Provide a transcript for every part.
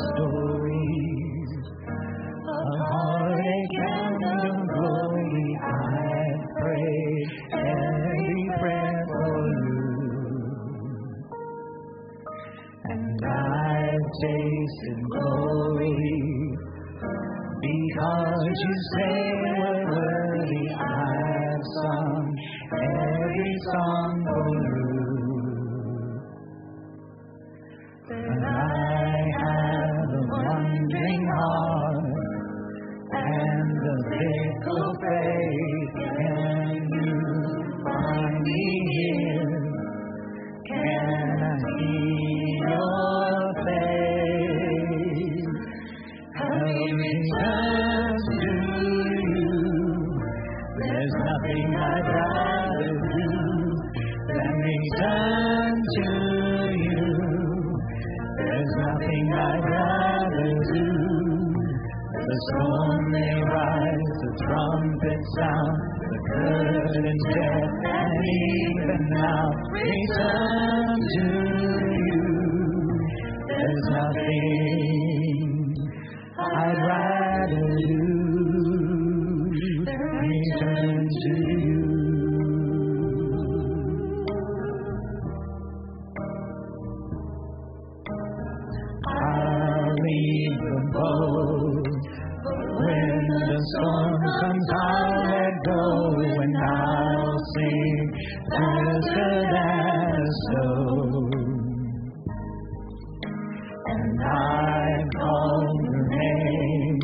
stories of heartache and of glory. I pray every prayer for you, and I've tasted glory because you say we're worthy. I've sung every song for you. And I have a wondering heart and a fickle faith. Can you find me here? Can I see your face? Help me return to you. There's nothing I'd rather do than return to you. There's nothing I'd rather do. The storm may rise, the trumpet sound, the curtains tear, and even now return to you. There's nothing I'd rather do than return to you. Leave the boat, but when the storm comes I'll let go, and I'll sing faster than a stone. And I call your name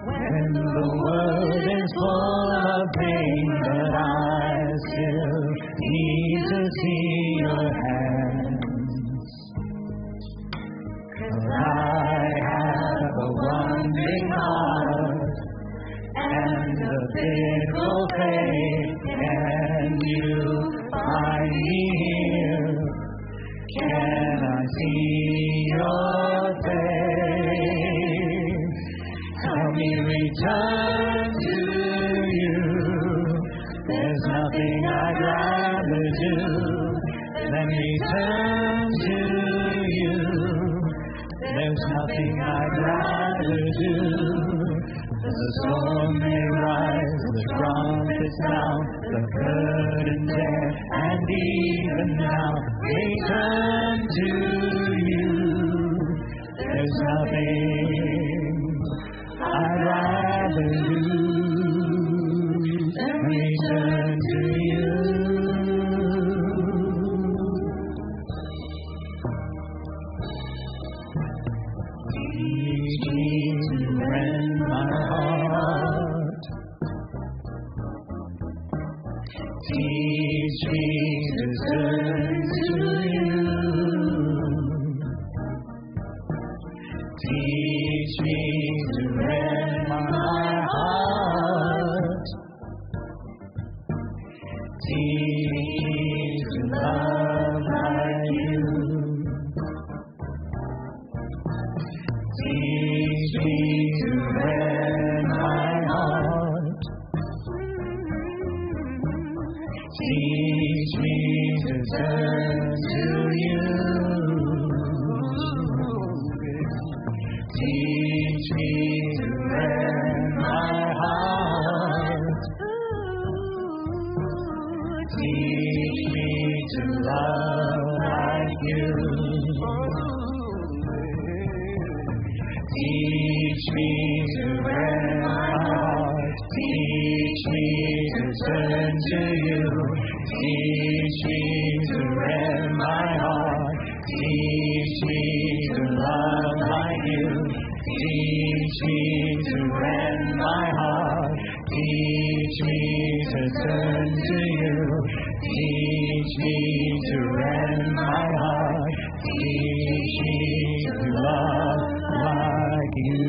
when the world is full of pain, but I still need to see your hands. I have a wondering heart and a fickle faith. Can you find me here? Can I see your face? Help me return to you. There's nothing I'd rather do than return to you. There's nothing I'd rather do. The storm may rise, the trumpet sound, the curtain tear, and even now return to you. There's nothing I'd rather do than return to you. Teach me to rend my heart. Teach me to turn to you. Teach me to rend my heart. Teach me to love like you. Teach me to rend my heart. Teach me to turn to you. Teach me to rend my heart. Teach me to love like you. Teach me to rend my heart. Teach me to turn to you. Teach me to rend my heart. Teach me to love like you. Teach me to rend my heart. Teach me to turn to you. Teach me to rend my heart. Teach me to love like you.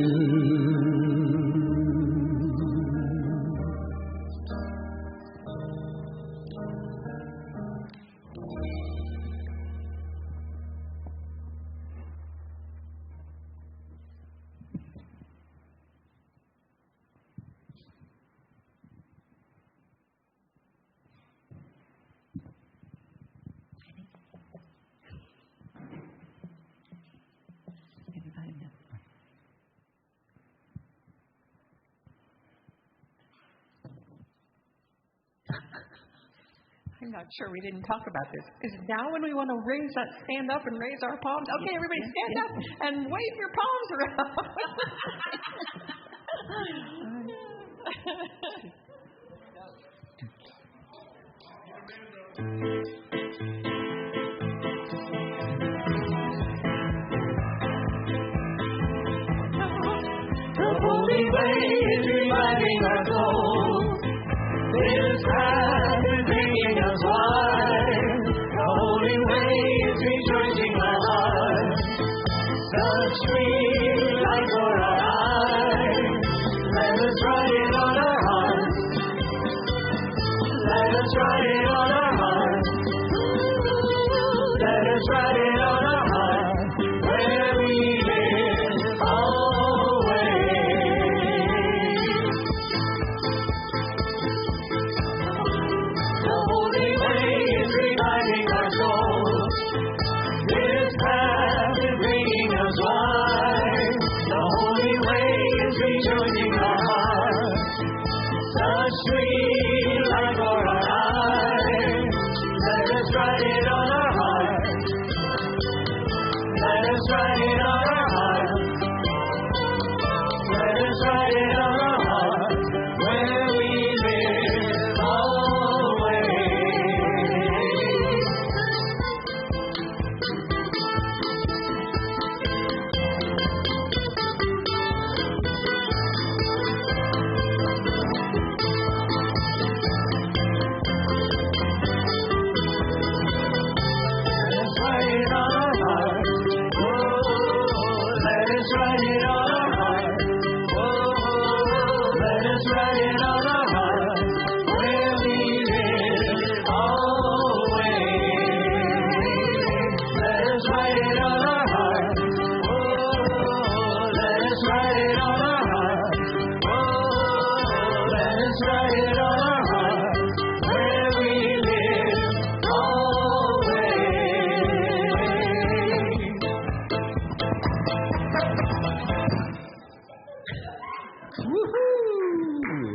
Everybody knows. I'm not sure we didn't talk about this. Is now when we want to stand up and raise our palms? Okay, everybody stand up and wave your palms around. The holy way is reviving our souls. This path is bringing us wide. The holy way is rejoicing our hearts. Such sweet light for our eyes. Let us write it on our hearts. Let us write it on our hearts. Let us write it on our hearts. Where we live always. The holy way is reviving our souls. This path is bringing us wide. The holy way is rejoicing our hearts. Such sweet light for our eyes. Let us write it on our hearts. Let us write it on our hearts. Let us write it on our hearts. Where we live always. Let us write it on our hearts. Oh, let us write it on our hearts. Oh, let us write it on our hearts. Where we live always. Let us write it on our hearts. Oh, let us write it on our hearts. Oh, let us write it on our hearts. Where we live always. Woohoo!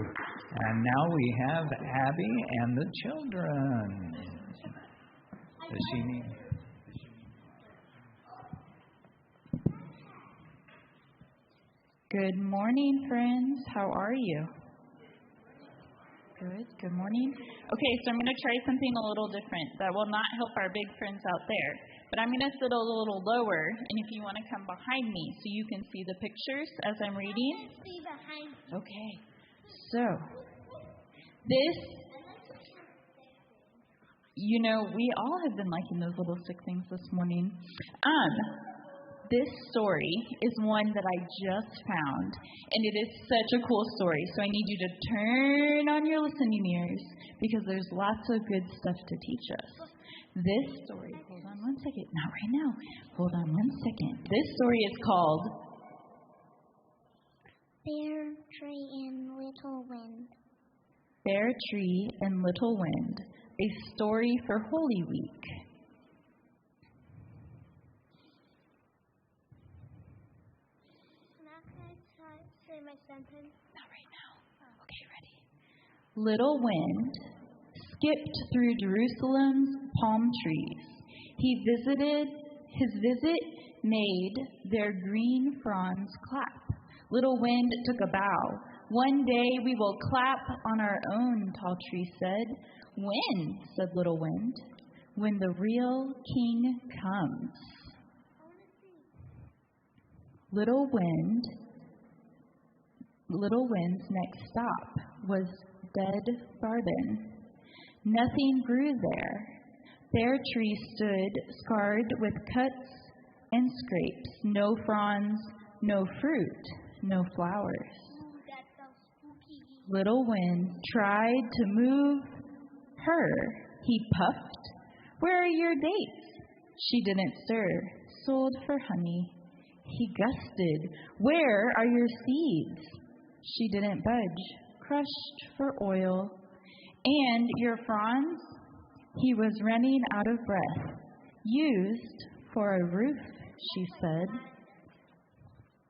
And now we have Abby and the children. Does she need? Good morning, friends. How are you? Good. Good morning. Okay, so I'm going to try something a little different that will not help our big friends out there. But I'm going to sit a little lower, and if you want to come behind me so you can see the pictures as I'm reading. See behind you. Okay. So, this, we all have been liking those little stick things this morning. This story is one that I just found, and it is such a cool story. So I need you to turn on your listening ears because there's lots of good stuff to teach us. This story, hold on one second, not right now. Hold on one second. This story is called Bear Tree and Little Wind. Bear Tree and Little Wind, a story for Holy Week. Can I say my sentence? Not right now. Okay, ready. Little Wind skipped through Jerusalem's palm trees. His visit made their green fronds clap. Little Wind took a bow. One day we will clap on our own, Tall Tree said. When, said Little Wind, when the real king comes. Little Wind's next stop was Dead Garden. Nothing grew there. Bear Tree stood scarred with cuts and scrapes. No fronds, no fruit, no flowers. Ooh, that sounds spooky. Little Wind tried to move her. He puffed. Where are your dates? She didn't stir. Sold for honey. He gusted. Where are your seeds? She didn't budge. Crushed for oil. And your fronds? He was running out of breath. Used for a roof, she said.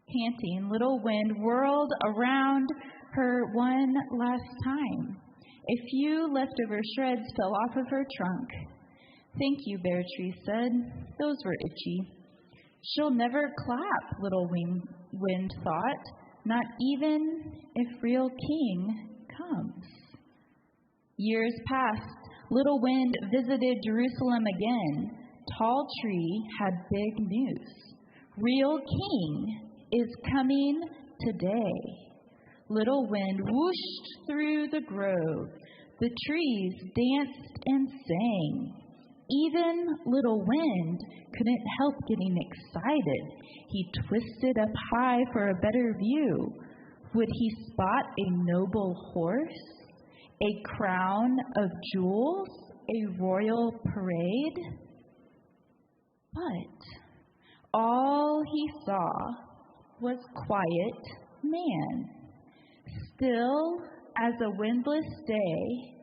Panting, Little Wind whirled around her one last time. A few leftover shreds fell off of her trunk. Thank you, Bear Tree said. Those were itchy. She'll never clap, Little Wind thought, not even if real king comes. Years passed. Little Wind visited Jerusalem again. Tall Tree had big news. Real king is coming today. Little Wind whooshed through the grove. The trees danced and sang. Even Little Wind couldn't help getting excited. He twisted up high for a better view. Would he spot a noble horse? A crown of jewels? A royal parade? But all he saw was quiet man. Still as a windless day,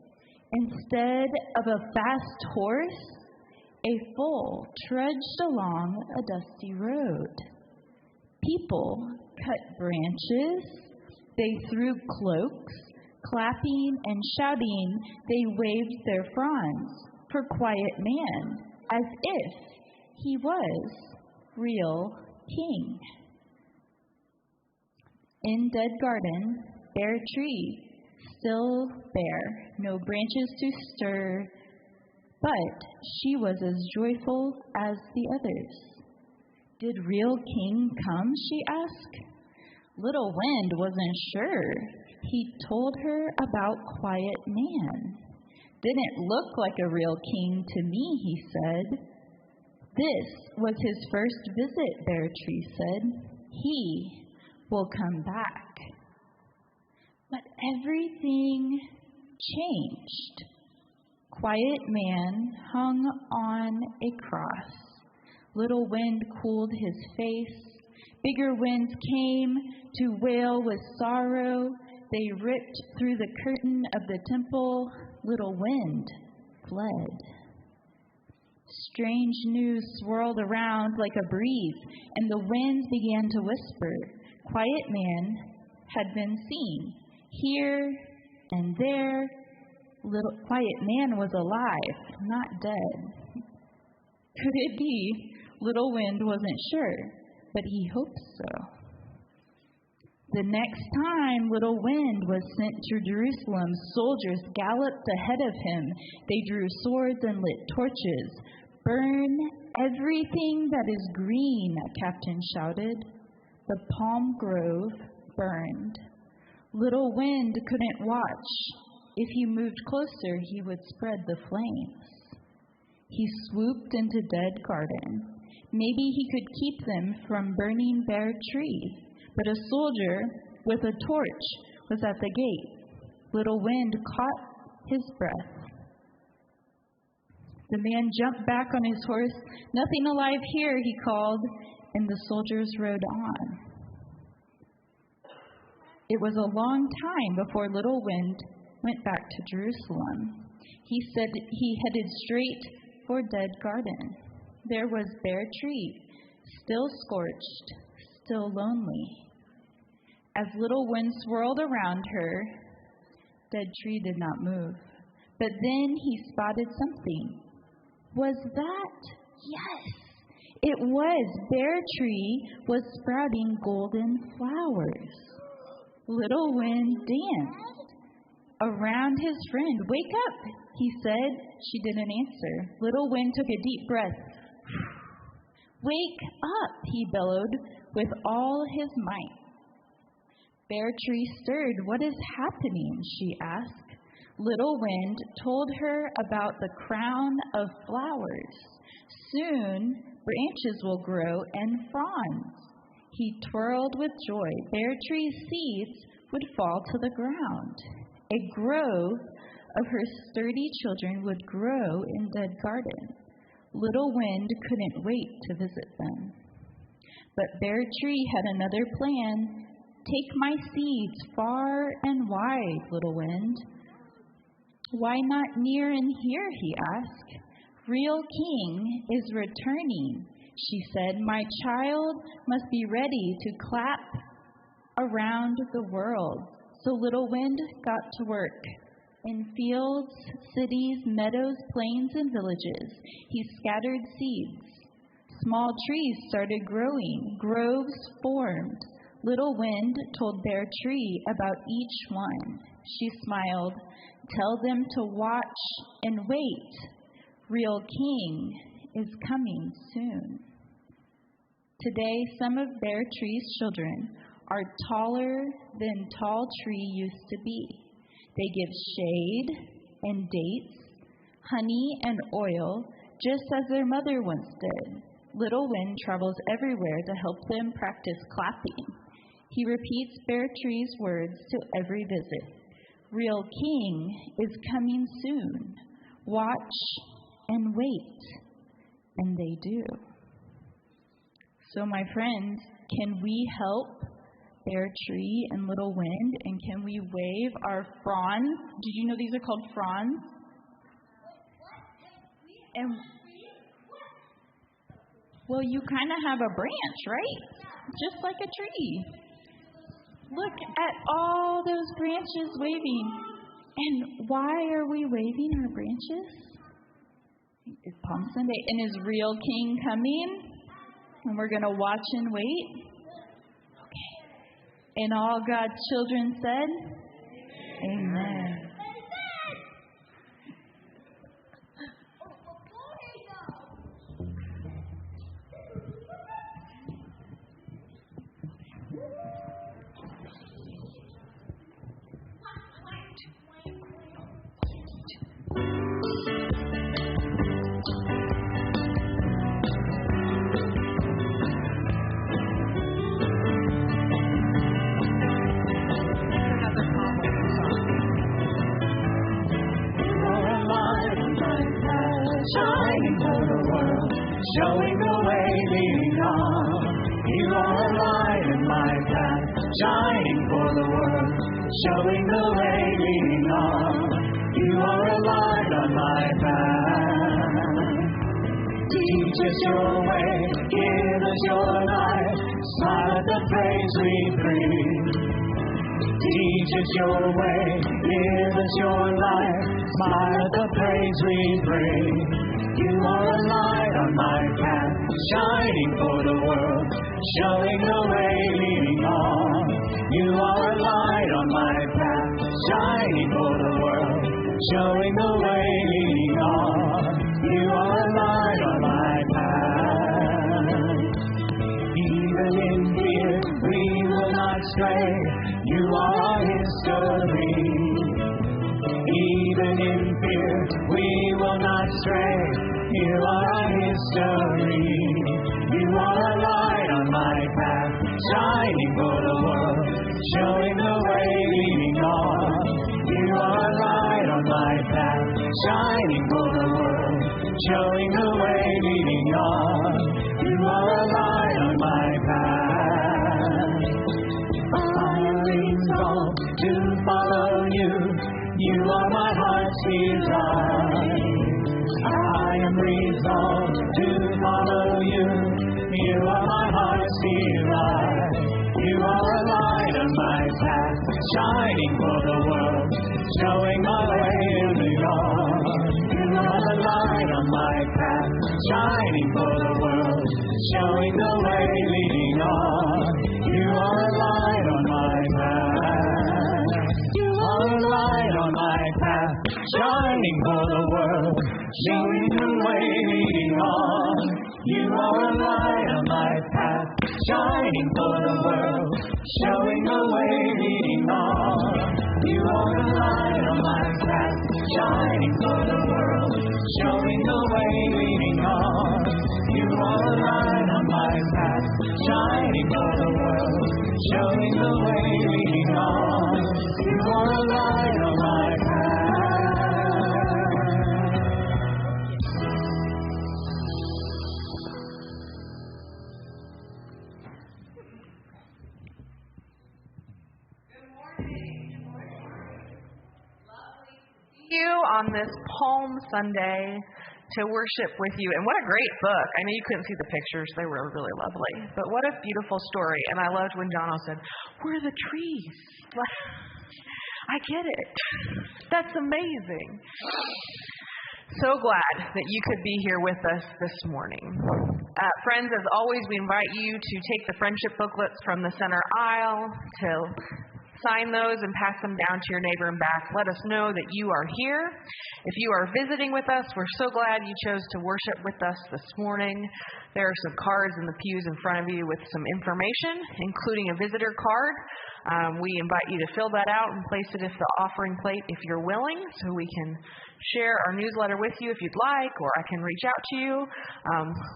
instead of a fast horse, a foal trudged along a dusty road. People cut branches, they threw cloaks, clapping and shouting, they waved their fronds for quiet man, as if he was real king. In dead garden, bare tree, still bare, no branches to stir, but she was as joyful as the others. Did real king come, she asked. Little Wind wasn't sure. He told her about quiet man. Didn't look like a real king to me, he said. This was his first visit, Bear Tree said. He will come back. But everything changed. Quiet man hung on a cross. Little Wind cooled his face. Bigger winds came to wail with sorrow. They ripped through the curtain of the temple. Little Wind fled. Strange news swirled around like a breeze, and the winds began to whisper. Quiet man had been seen here and there. Little Quiet man was alive, not dead. Could it be? Little Wind wasn't sure, but he hoped so. The next time Little Wind was sent to Jerusalem, soldiers galloped ahead of him. They drew swords and lit torches. Burn everything that is green, a captain shouted. The palm grove burned. Little Wind couldn't watch. If he moved closer, he would spread the flames. He swooped into dead garden. Maybe he could keep them from burning Bear Tree. But a soldier with a torch was at the gate. Little Wind caught his breath. The man jumped back on his horse. Nothing alive here, he called, and the soldiers rode on. It was a long time before Little Wind went back to Jerusalem. He said he headed straight for Dead Garden. There was Bear Tree, still scorched, still lonely. As Little Wind swirled around her, Dead Tree did not move. But then he spotted something. Was that? Yes, it was. Bear Tree was sprouting golden flowers. Little Wind danced around his friend. Wake up, he said. She didn't answer. Little Wind took a deep breath. Wake up, he bellowed with all his might. Bear Tree stirred. What is happening? She asked. Little Wind told her about the crown of flowers. Soon branches will grow and fronds. He twirled with joy. Bear Tree's seeds would fall to the ground. A grove of her sturdy children would grow in Dead Garden. Little Wind couldn't wait to visit them. But Bear Tree had another plan. Take my seeds far and wide, Little Wind. Why not near and here, he asked. Real king is returning, she said. My child must be ready to clap around the world. So Little Wind got to work. In fields, cities, meadows, plains, and villages, he scattered seeds. Small trees started growing, groves formed. Little wind told Bear Tree about each one. She smiled, "Tell them to watch and wait. Real king is coming soon." Today, some of Bear Tree's children are taller than tall tree used to be. They give shade and dates, honey and oil, just as their mother once did. Little Wind travels everywhere to help them practice clapping. He repeats Bear Tree's words to every visit. Real king is coming soon. Watch and wait. And they do. So, my friends, can we help Bear Tree and Little Wind, and can we wave our fronds? Did you know these are called fronds? And well, you kind of have a branch, right? Just like a tree. Look at all those branches waving. And why are we waving our branches? It's Palm Sunday. And is real king coming? And we're going to watch and wait? And all God's children said, Amen. Shining for the world, showing the way leading on. You are a light in my path, shining for the world, showing the way leading on. You are a light on my path. Teach us your way, give us your life, smile at the praise we bring. Teach us your way, give us your life, smile at the praise we bring. You are a light on my path, shining for the world, showing the way leading on. You are a light on my path, shining for the world, showing the way leading on. You are a light on my path. Even in fear, we will not stray. You are our history. Even in fear, we will not stray. You are our history. You are a light on my path, shining for the world, showing the way leading on. You are a light on my path, shining for the world, showing the way leading on. You are a light on my path. I am resolved to follow you. You are my heart's desire. I am resolved to follow you. You are my heart's desire. You are a light on my path, shining for the world, showing my way leading on. You are the light on my path, shining for the world, showing the way leading on. You are a light on my path. You are a light on my path, shining for the world, showing the way leading on. You are a light on my path, shining for the world, showing the way leading on. You are a light on my path, shining for the world, showing the way leading on. You are a light on my path, shining for the world, showing the way leading on. You are a light on my path. You on this Palm Sunday to worship with you. And what a great book. I know you couldn't see the pictures. They were really lovely. But what a beautiful story. And I loved when Jono said, "We're the trees." I get it. That's amazing. So glad that you could be here with us this morning. Friends, as always, we invite you to take the friendship booklets from the center aisle, to sign those and pass them down to your neighbor and back. Let us know that you are here. If you are visiting with us, we're so glad you chose to worship with us this morning. There are some cards in the pews in front of you with some information, including a visitor card. We invite you to fill that out and place it at the offering plate if you're willing, so we can share our newsletter with you if you'd like, or I can reach out to you,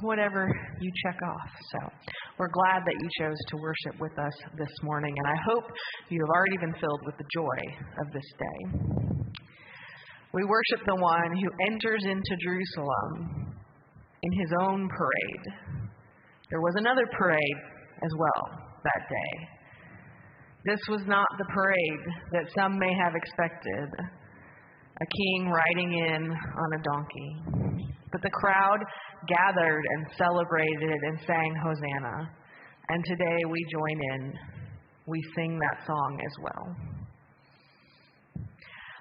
whatever you check off. So we're glad that you chose to worship with us this morning, and I hope you have already been filled with the joy of this day. We worship the one who enters into Jerusalem in his own parade. There was another parade as well that day. This was not the parade that some may have expected, a king riding in on a donkey. But the crowd gathered and celebrated and sang Hosanna. And today we join in. We sing that song as well.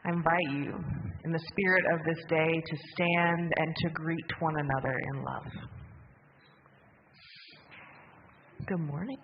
I invite you, in the spirit of this day, to stand and to greet one another in love. Good morning.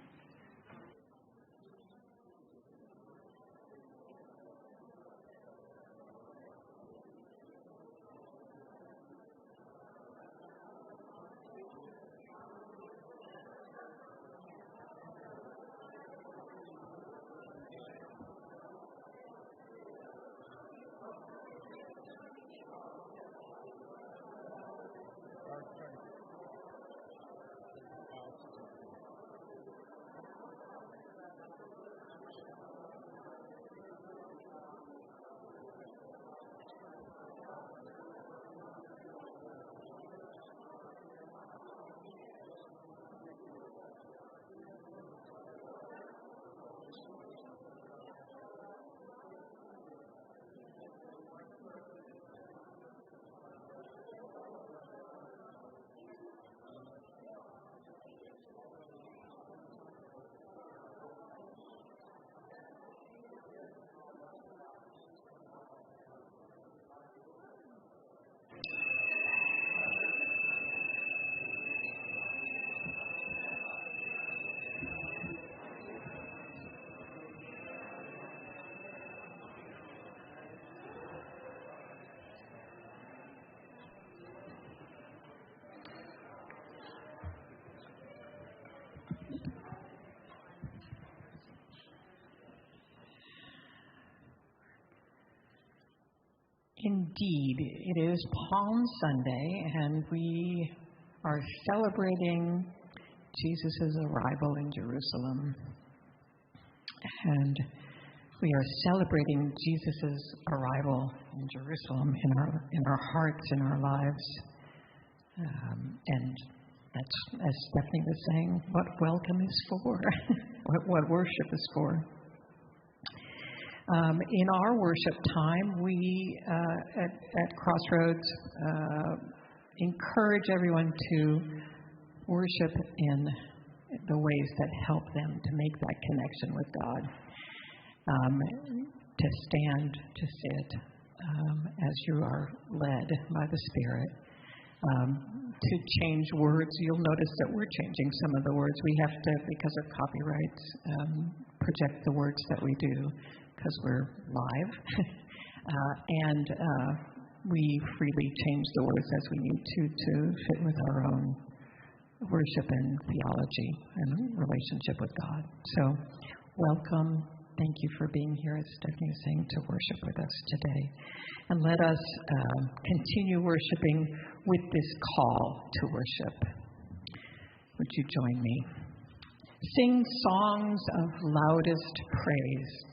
Indeed, it is Palm Sunday, and we are celebrating Jesus' arrival in Jerusalem. And we are celebrating Jesus' arrival in Jerusalem in our hearts, in our lives. And that's, as Stephanie was saying, what welcome is for, what worship is for. In our worship time, we at Crossroads encourage everyone to worship in the ways that help them to make that connection with God, to stand, to sit, as you are led by the Spirit, to change words. You'll notice that we're changing some of the words. We have to, because of copyrights, project the words that we do, because we're live, and we freely change the words as we need to fit with our own worship and theology and relationship with God. So, welcome. Thank you for being here, as Stephanie was saying, to worship with us today. And let us continue worshiping with this call to worship. Would you join me? Sing songs of loudest praise.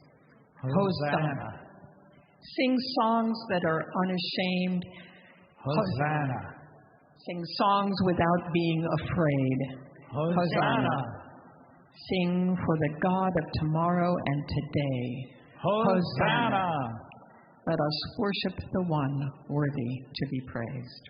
Hosanna. Sing songs that are unashamed. Hosanna. Sing songs without being afraid. Hosanna. Sing for the God of tomorrow and today. Hosanna. Let us worship the one worthy to be praised.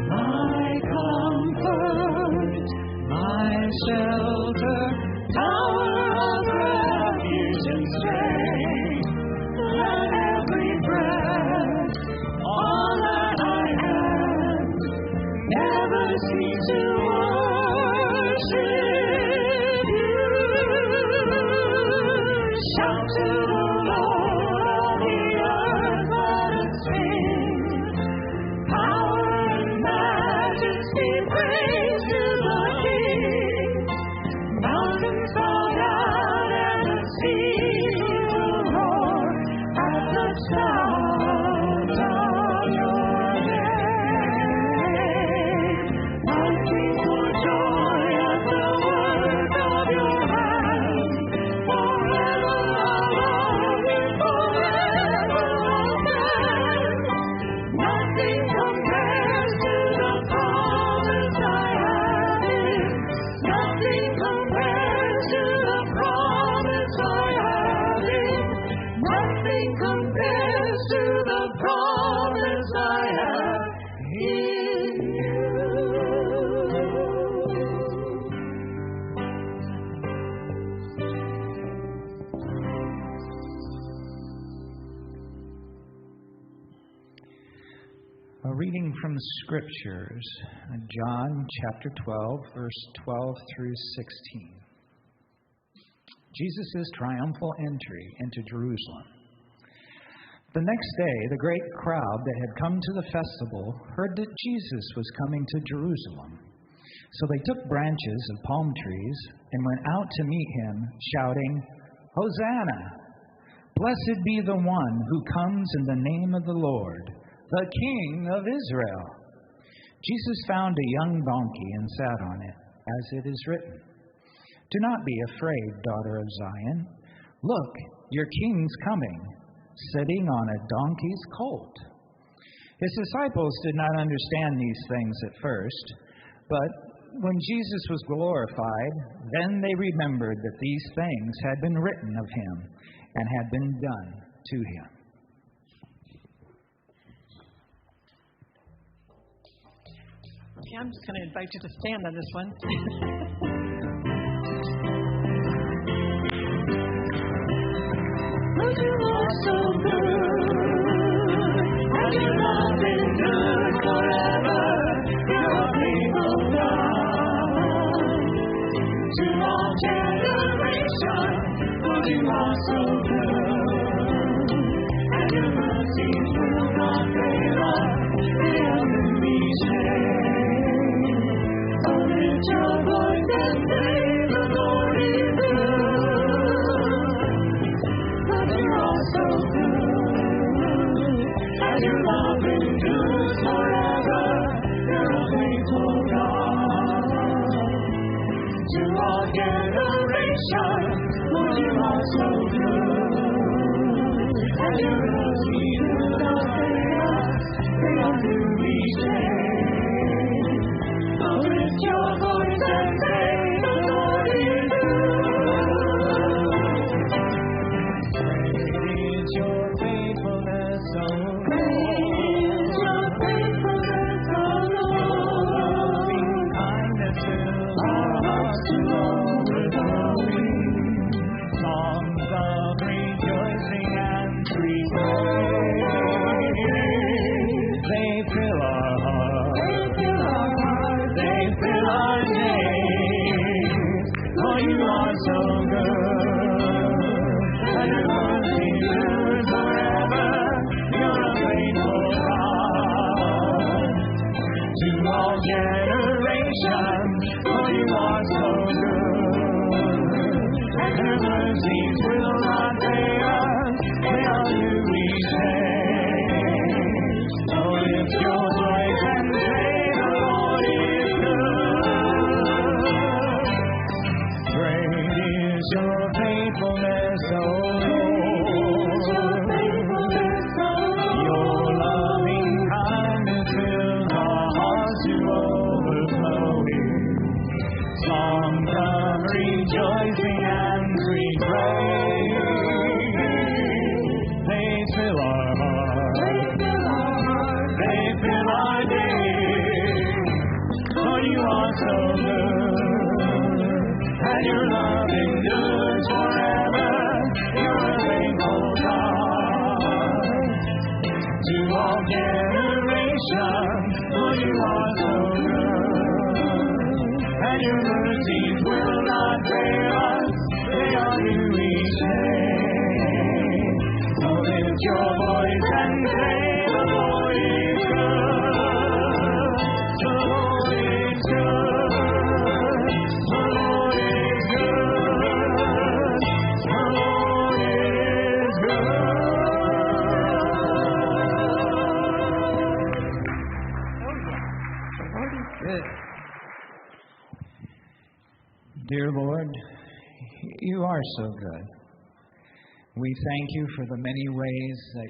my comfort, my shelter, tower of refuge and strength. Let every breath, all that I am, never cease to worship you. Shout to the Lord of the earth, let us sing. Power and majesty, praise to the King. Mountains bow down and the seas will roar at the sound of your name. I sing for joy at the work of your hands. Forever I'll love you, forever I'll stand. Nothing compares to the promise I have in. Nothing compares to the promise I have in. Nothing compares to the promise I have in you. A reading from the Scriptures, John chapter 12, verse 12 through 16. Jesus' triumphal entry into Jerusalem. The next day, the great crowd that had come to the festival heard that Jesus was coming to Jerusalem. So they took branches of palm trees and went out to meet him, shouting, "Hosanna! Blessed be the one who comes in the name of the Lord, the King of Israel." Jesus found a young donkey and sat on it, as it is written, "Do not be afraid, daughter of Zion. Look, your king's coming, sitting on a donkey's colt." His disciples did not understand these things at first, but when Jesus was glorified, then they remembered that these things had been written of him and had been done to him. Okay, I'm just going to invite you to stand on this one. Lord, you are so good, and your love endures forever. You're a faithful God to all generations. Lord, you are so good, and your mercies will not fail us. They are new each day. So lift your voice and say, "The Lord is good." Lord, you are so good, and your love endures forever. You're a faithful God to all generations. Lord, you are so good, and your mercies will not fail us. They are new each day. So lift your voice and say, "The Lord is good." Great is your faithfulness, O Lord. Great is your faithfulness, O Lord. Loving kindness fills our hearts to overflowing. Songs of rejoicing and sweet praise. They fill our hearts. They fill our hearts. They fill our days. Lord, you are so good, and your mercy endures forever. You're a faithful God to all generations. Lord, you are so good, and your mercies will not fail us. They are new each day. So lift your voice and say, "The Lord is good." Great is your faithfulness, O Lord. Your loving kindness fills our hearts to overflowing. Songs of rejoicing and sweet praise. They so good. And your love endures forever. You're a faithful God. To all generations, Lord, you are so good. And your mercies will not fail us. They are new each day. So lift your voice and say, the Lord is good. The Lord is good. The Lord is good. The Lord is good. Good. Dear Lord, you are so good. We thank you for the many ways that